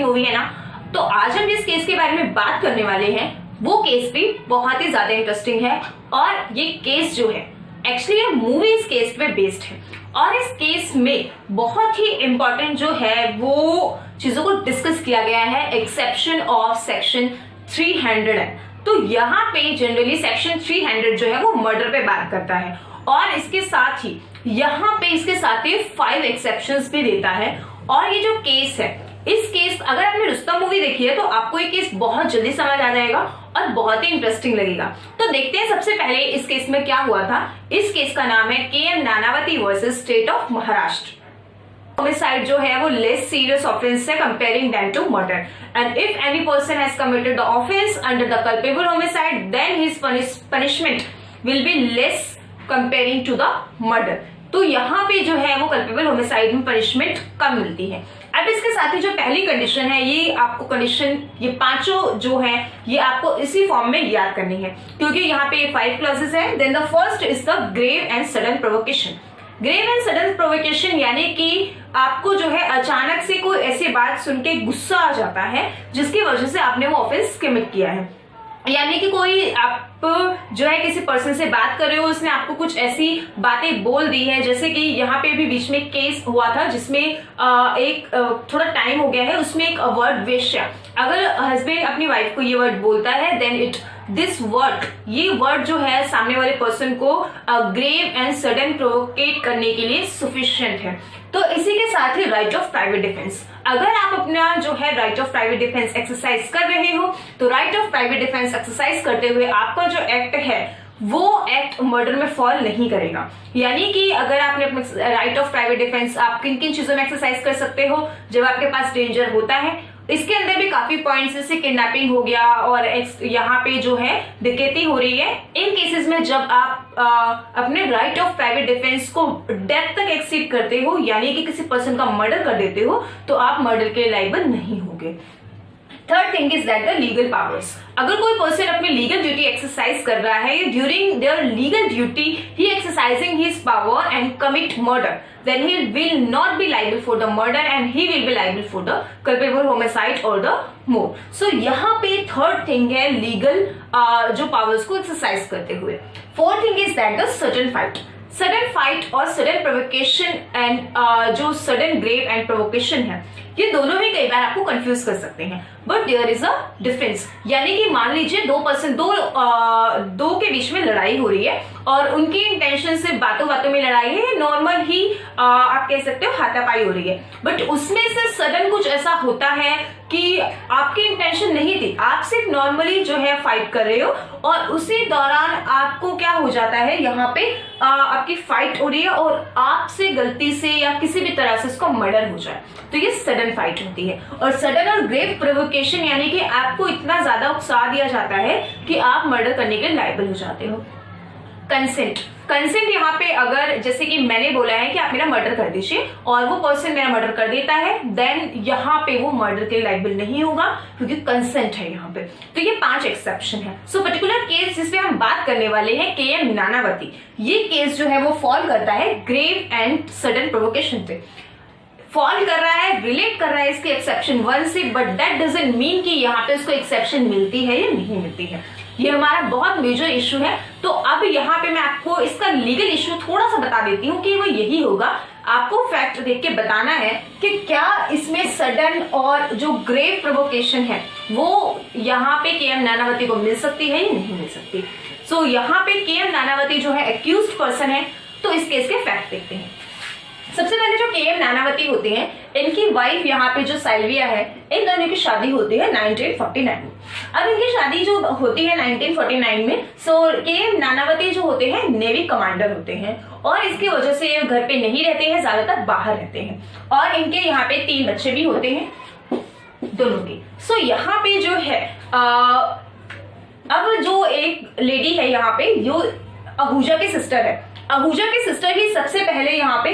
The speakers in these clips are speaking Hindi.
मूवी है ना, तो आज हम जिस केस के बारे में बात करने वाले हैं वो केस भी बहुत ही ज्यादा इंटरेस्टिंग है। और ये केस जो है एक्चुअली मूवी इस केस पे बेस्ड है और इस केस में बहुत ही इंपॉर्टेंट जो है वो चीजों को डिस्कस किया गया है, एक्सेप्शन ऑफ सेक्शन 300 है। तो यहाँ पे जनरली सेक्शन 300 जो है वो मर्डर पे बात करता है और इसके साथ ही यहाँ पे इसके साथ ही 5 एक्सेप्शंस भी देता है। और ये जो केस है, इस केस अगर आपने रुस्तम मूवी देखी है तो आपको ये केस बहुत जल्दी समझ आ जाएगा और बहुत ही इंटरेस्टिंग लगेगा। तो देखते हैं सबसे पहले इस केस में क्या हुआ था। इस केस का नाम है KM Nanavati versus state of Maharashtra. Homicide जो है वो लेस सीरियस ऑफेंस है comparing them to murder and if any person has committed the offence under the culpable homicide then his punishment will be less comparing to the murder. तो यहाँ पे जो है वो कल्पेबल होमिसाइड में पनिशमेंट कम मिलती है। अब इसके साथ ही जो पहली कंडीशन है, ये आपको कंडीशन ये पांचों जो है ये आपको इसी फॉर्म में याद करनी है क्योंकि यहाँ पे 5 क्लॉजेस है। Then the first is the grave and sudden provocation. Grave and sudden provocation यानी कि आपको जो है अचानक से कोई ऐसी बात सुन के गुस्सा आ जाता है जिसकी वजह से आपने वो ऑफेंस कमिट किया है। यानी कि कोई आप जो है किसी पर्सन से बात कर रहे हो, उसने आपको कुछ ऐसी बातें बोल दी है, जैसे कि यहाँ पे भी बीच में केस हुआ था जिसमें एक थोड़ा टाइम हो गया है, उसमें एक वर्ड वेश्या, अगर हस्बैंड अपनी वाइफ को ये वर्ड बोलता है देन दिस वर्ड, ये वर्ड जो है सामने वाले पर्सन को ग्रेव एंड सडन प्रोवोकेट करने के लिए सफिशिएंट है। तो इसी के साथ ही राइट ऑफ प्राइवेट डिफेंस, अगर आप अपना जो है right of private defence exercise कर रहे हो तो right of private defence exercise करते हुए आपका जो एक्ट है वो एक्ट मर्डर में फॉल नहीं करेगा। यानी कि अगर आपने अपने राइट ऑफ प्राइवेट डिफेंस आप किन किन चीजों में एक्सरसाइज कर सकते हो जब आपके पास डेंजर होता है, इसके अंदर भी काफी पॉइंट्स जैसे किडनैपिंग हो गया और यहाँ पे जो है डकैती हो रही है, इन केसेस में जब आप अपने राइट ऑफ प्राइवेट डिफेंस को डेथ तक एक्सीड करते हो यानी कि किसी पर्सन का मर्डर कर देते हो तो आप मर्डर के लायबल नहीं होगे। Third thing is that the legal powers, अगर कोई पर्सन अपनी लीगल ड्यूटी एक्सरसाइज कर रहा है, during their legal duty he exercising his power and commit murder then he will not be liable for the murder and he will be liable for the culpable homicide or the more. So यहाँ पे थर्ड थिंग है लीगल जो पावर्स को एक्सरसाइज करते हुए। Fourth thing is that the sudden fight और सडन प्रोवोकेशन एंड जो सडन ग्रेव एंड प्रोवोकेशन है ये दोनों ही कई बार आपको कंफ्यूज कर सकते हैं, but there is a difference. यानी कि मान लीजिए दो के बीच में लड़ाई हो रही है और उनकी इंटेंशन से बातों बातों में लड़ाई है, नॉर्मल ही आप कह सकते हो हाथापाई हो रही है, बट उसमें से सडन कुछ ऐसा होता है कि आपकी इंटेंशन नहीं थी, आप सिर्फ नॉर्मली जो है फाइट कर रहे हो और उसी दौरान आपको क्या हो जाता है, यहाँ पे आपकी फाइट हो रही है और आपसे गलती से या किसी भी तरह से उसका मर्डर हो जाए तो ये सडन फाइट होती है। और सडन और ग्रेव प्रोवोकेशन यानी कि आपको इतना ज्यादा उकसा दिया जाता है कि आप मर्डर करने के लायबल हो जाते हो। कंसेंट यहाँ पे अगर जैसे कि मैंने बोला है कि आप मेरा मर्डर कर दीजिए और वो पर्सन मेरा मर्डर कर देता है देन यहाँ पे वो मर्डर के लायबल नहीं होगा क्योंकि कंसेंट है यहाँ पे। तो ये 5 एक्सेप्शन है। सो पर्टिकुलर केस जिसपे हम बात करने वाले हैं KM नानावती, ये केस जो है वो फॉल करता है ग्रेव एंड सडन प्रोवोकेशन पे, फॉल कर रहा है, रिलेट कर रहा है इसके एक्सेप्शन 1 से, बट दैट डजंट मीन कि यहाँ पे उसको एक्सेप्शन मिलती है या नहीं मिलती है। ये हमारा बहुत मेजर इशू है। तो अब यहाँ पे मैं आपको इसका लीगल इशू थोड़ा सा बता देती हूँ कि वो यही होगा। आपको फैक्ट देख के बताना है कि क्या इसमें सडन और जो ग्रेव प्रोवोकेशन है वो यहाँ पे KM नानावती को मिल सकती है या नहीं मिल सकती। सो यहाँ पे KM नानावती जो है एक्यूज्ड पर्सन है। तो इस केस के फैक्ट देखते हैं। सबसे पहले जो KM नानावती होते हैं, इनकी वाइफ यहाँ पे जो साइल्विया है, इन दोनों की शादी होती है 1949 में। अब इनकी शादी जो होती है 1949 में, सो KM नानावती जो होते हैं नेवी कमांडर होते हैं और इसकी वजह से ये घर पे नहीं रहते हैं, ज्यादातर बाहर रहते हैं और इनके यहाँ पे 3 बच्चे भी होते हैं दोनों के। सो यहाँ पे जो है अब जो एक लेडी है यहाँ पे जो आहूजा की सिस्टर है, आहूजा की सिस्टर ही सबसे पहले यहाँ पे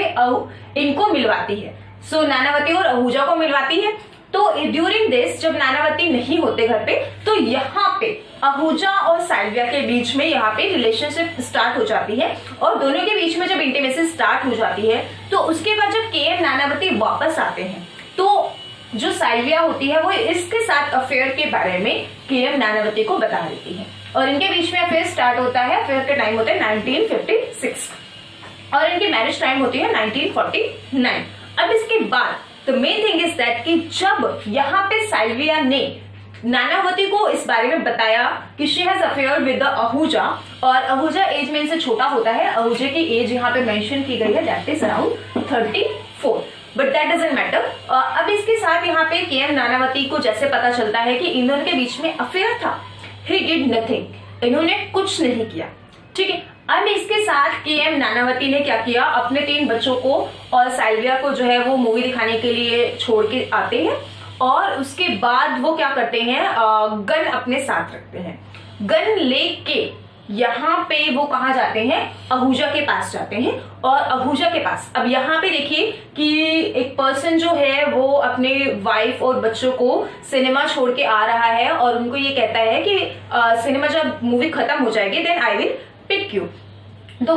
इनको मिलवाती है। सो नानावती और आहूजा को मिलवाती है। तो ड्यूरिंग दिस जब नानावती नहीं होते घर पे तो यहाँ पे आहूजा और साइल्विया के बीच में यहाँ पे रिलेशनशिप स्टार्ट हो जाती है और दोनों के बीच में जब इंटीमेसी स्टार्ट हो जाती है तो उसके बाद जब KM नानावती वापस आते हैं तो जो साइल्विया होती है वो इसके साथ अफेयर के बारे में केएम नानावती को बता देती है और इनके बीच में अफेयर स्टार्ट होता है। अफेयर का टाइम होता है 1956 और इनकी मैरिज टाइम होती है 1949। अब इसके बाद the main thing is that कि जब यहाँ पे साइल्विया ने नानावती को इस बारे में बताया कि she has affair with the Ahuja, और आहूजा एज में इनसे छोटा होता है, आहूजा की एज यहाँ पे मेंशन की गई है, that is around 34, but that doesn't matter. अब इसके साथ यहाँ पे केएम नानावती को जैसे पता चलता है कि इन दोनों के बीच में अफेयर था, ही डिड नथिंग, इन्होंने कुछ नहीं किया, ठीक है। अब इसके साथ केएम नानावती ने क्या किया, अपने 3 बच्चों को और साइल्विया को जो है वो मूवी दिखाने के लिए छोड़ के आते हैं और उसके बाद वो क्या करते हैं, गन अपने साथ रखते हैं। गन लेके यहाँ पे वो कहाँ जाते हैं, आहूजा के पास जाते हैं। और आहूजा के पास अब यहाँ पे देखिए कि एक पर्सन जो है वो अपने वाइफ और बच्चों को सिनेमा छोड़ के आ रहा है और उनको ये कहता है कि सिनेमा जब मूवी खत्म हो जाएगी then I will pick you, तो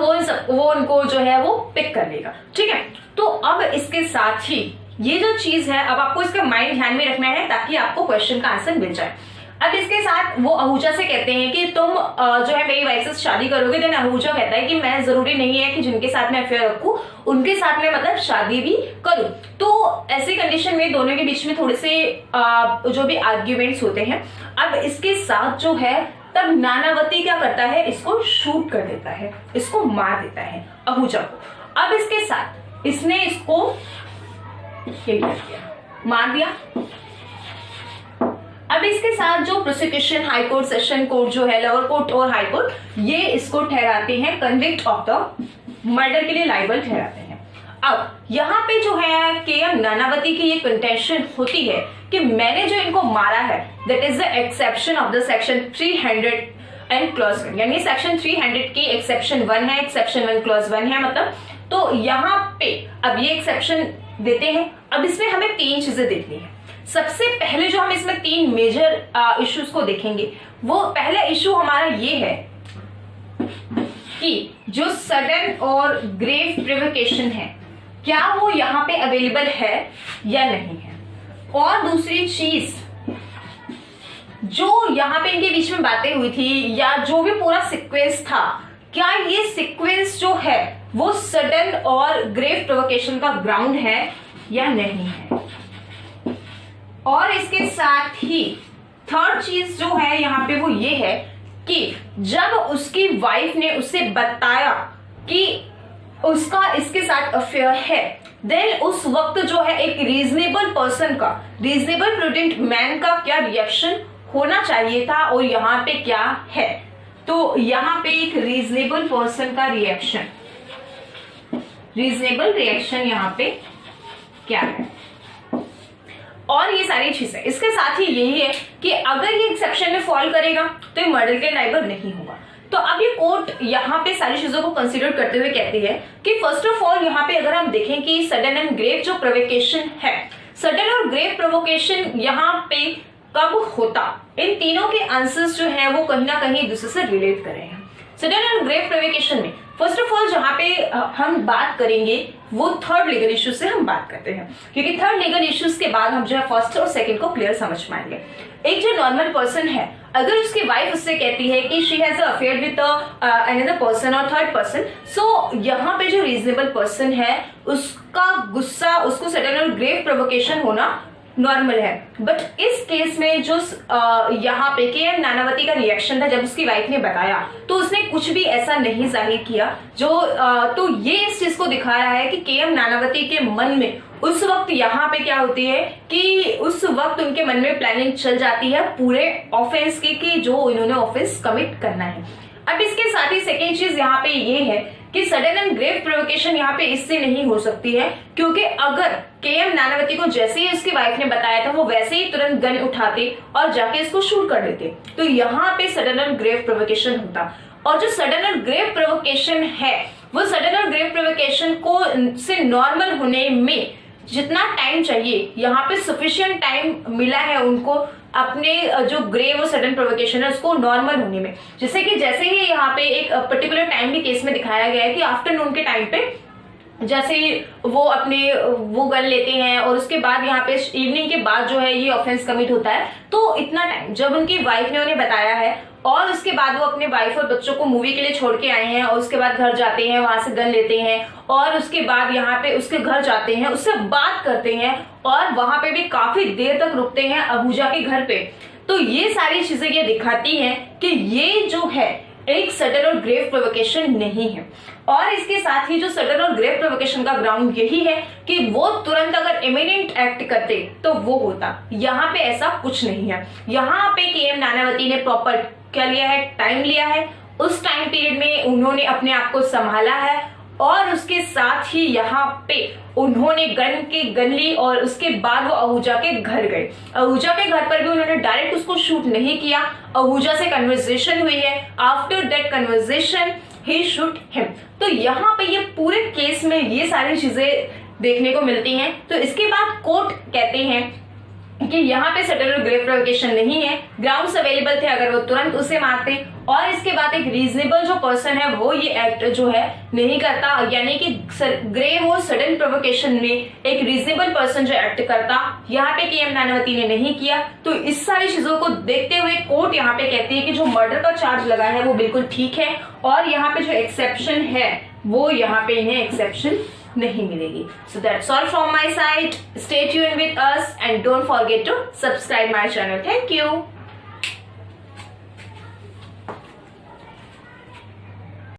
वो उनको जो है वो पिक कर लेगा, ठीक है। तो अब इसके साथ ही ये जो चीज है, अब आपको इसका माइंड ध्यान में रखना है ताकि आपको क्वेश्चन का आंसर मिल जाए। अब इसके साथ वो आहूजा से कहते हैं कि तुम जो है मेरी वाइफ से शादी करोगे, देन आहूजा कहता है कि मैं जरूरी नहीं है कि जिनके साथ मैं अफेयर रखूं उनके साथ में मतलब शादी भी करूं। तो ऐसी कंडीशन में दोनों के बीच में थोड़े से जो भी आर्ग्यूमेंट्स होते हैं। अब इसके साथ जो है तब नानावती क्या करता है, इसको शूट कर देता है, इसको मार देता है आहूजा को। अब इसके साथ इसने इसको मार दिया। अब इसके साथ जो prosecution, high court, session court जो है, लोअर कोर्ट और हाई कोर्ट, ये इसको ठहराते हैं कन्विक्ट ऑफ द मर्डर के लिए लाइबल ठहराते हैं। अब यहाँ पे जो है केएम नानावती की ये कंटेंशन होती है कि मैंने जो इनको मारा है that is the exception of the section 300 and clause 1, यानी सेक्शन 300 की एक्सेप्शन 1 है, एक्सेप्शन 1 क्लॉज 1 है मतलब। तो यहाँ पे अब ये एक्सेप्शन देते हैं। अब इसमें हमें 3 चीजें देखनी है। सबसे पहले जो हम इसमें 3 मेजर इश्यूज को देखेंगे, वो पहला इश्यू हमारा ये है कि जो सडन और ग्रेव प्रोवोकेशन है क्या वो यहाँ पे अवेलेबल है या नहीं है। और दूसरी चीज, जो यहाँ पे इनके बीच में बातें हुई थी या जो भी पूरा सीक्वेंस था, क्या ये सीक्वेंस जो है वो सडन और ग्रेव प्रोवोकेशन का ग्राउंड है या नहीं है। और इसके साथ ही थर्ड चीज जो है यहाँ पे वो ये है कि जब उसकी वाइफ ने उसे बताया कि उसका इसके साथ अफेयर है, देन उस वक्त जो है एक रीजनेबल पर्सन का, रीजनेबल प्रूडेंट मैन का क्या रिएक्शन होना चाहिए था और यहाँ पे क्या है। तो यहाँ पे एक रीजनेबल पर्सन का रिएक्शन, रीजनेबल रिएक्शन यहाँ पे क्या है। और ये सारी चीजें, इसके साथ ही यही है कि अगर ये एक्सेप्शन में फॉल करेगा तो ये मर्डर के लायबल नहीं होगा। तो अब ये कोर्ट यहाँ पे सारी चीजों को कंसीडर करते हुए कहती है कि फर्स्ट ऑफ ऑल यहाँ पे अगर हम देखें कि सडन एंड ग्रेव जो प्रोवोकेशन है, सडन और ग्रेव प्रोवोकेशन यहाँ पे कब होता, इन तीनों के आंसर्स जो है वो कहीं ना कहीं दूसरे से रिलेट कर रहे हैं। सडन एंड ग्रेव प्रोवोकेशन में फर्स्ट ऑफ ऑल जहां पे हम बात करेंगे वो थर्ड लीगल इश्यूज से हम बात करते हैं, क्योंकि थर्ड लीगल इश्यूज के बाद हम जो है फर्स्ट और सेकंड को क्लियर समझ पाएंगे। एक जो नॉर्मल पर्सन है, अगर उसकी वाइफ उससे कहती है कि she has a affair with another person और थर्ड पर्सन, सो यहाँ पे जो रीजनेबल पर्सन है उसका गुस्सा, उसको सडन और ग्रेव प्रोवोकेशन होना नॉर्मल है। बट इस केस में जो यहाँ पे केएम नानावती का रिएक्शन था जब उसकी वाइफ ने बताया, तो उसने कुछ भी ऐसा नहीं जाहिर किया जो तो ये इस चीज को दिखा रहा है कि केएम नानावती के मन में उस वक्त यहाँ पे क्या होती है कि उस वक्त उनके मन में प्लानिंग चल जाती है पूरे ऑफेंस की कि जो इन्होंने ऑफेंस कमिट करना है। अब इसके साथ ही सेकेंड चीज यहाँ पे ये है कि सडन एंड ग्रेव प्रोवोकेशन यहाँ पे इससे नहीं हो सकती है, क्योंकि अगर केएम नानावती को जैसे ही उसकी वाइफ ने बताया था वो वैसे ही तुरंत गन उठाते और जाके इसको शूट कर देते, तो यहाँ पे सडन एंड ग्रेव प्रोवोकेशन होता। और जो सडन और ग्रेव प्रोवोकेशन है वो सडन और ग्रेव प्रोवोकेशन को से नॉर्मल होने में जितना टाइम चाहिए यहाँ पे सफिशिएंट टाइम मिला है उनको अपने जो ग्रेव और सडन प्रोवोकेशन है उसको नॉर्मल होने में। जैसे कि जैसे ही यहाँ पे एक पर्टिकुलर टाइम भी केस में दिखाया गया है कि आफ्टरनून के टाइम पे जैसे वो गन लेते हैं और उसके बाद यहाँ पे इवनिंग के बाद जो है ये ऑफेंस कमिट होता है। तो इतना टाइम जब उनकी वाइफ ने उन्हें बताया है और उसके बाद वो अपने वाइफ और बच्चों को मूवी के लिए छोड़ के आए हैं और उसके बाद घर जाते हैं, वहां से गन लेते हैं और उसके बाद यहाँ पे उसके घर जाते हैं, उससे बात करते हैं और वहां पे भी काफी देर तक रुकते हैं अहूजा के घर पे। तो ये सारी चीजें ये दिखाती हैं कि ये जो है एक सडन और ग्रेव प्रोवोकेशन नहीं है। और इसके साथ ही जो सडन और ग्रेव प्रोवोकेशन का ग्राउंड यही है कि वो तुरंत अगर इमीडिएट एक्ट करते तो वो होता। यहाँ पे ऐसा कुछ नहीं है। यहाँ पे के.एम. नानावती ने प्रॉपर क्या लिया है, टाइम लिया है। उस टाइम पीरियड में उन्होंने अपने आप को संभाला है और उसके साथ ही यहाँ पे उन्होंने गन ली और उसके बाद वो अहूजा के घर गए। अहूजा के घर पर भी उन्होंने डायरेक्ट उसको शूट नहीं किया, अहूजा से कन्वर्सेशन हुई है। After that conversation he shoot him. तो यहाँ पे ये पूरे केस में ये सारी चीजें देखने को मिलती हैं। तो इसके बाद कोर्ट कहते हैं कि यहाँ पे सडन और ग्रेव प्रोवोकेशन नहीं है, ग्राउंड्स अवेलेबल थे अगर वो तुरंत उसे मारते। और इसके बाद एक रीजनेबल जो पर्सन है वो ये एक्ट जो है नहीं करता, यानी कि ग्रेव और सडन प्रोवोकेशन में एक रीजनेबल पर्सन जो एक्ट करता, यहाँ पे के.एम. नानावती ने नहीं किया। तो इस सारी चीजों को देखते हुए कोर्ट यहाँ पे कहती है कि जो मर्डर का चार्ज लगा है वो बिल्कुल ठीक है और यहाँ पे जो एक्सेप्शन है वो यहाँ पे इन्हें एक्सेप्शन नहीं मिलेगी। So that's all from my side. Stay tuned with us and don't forget to subscribe my channel. Thank you.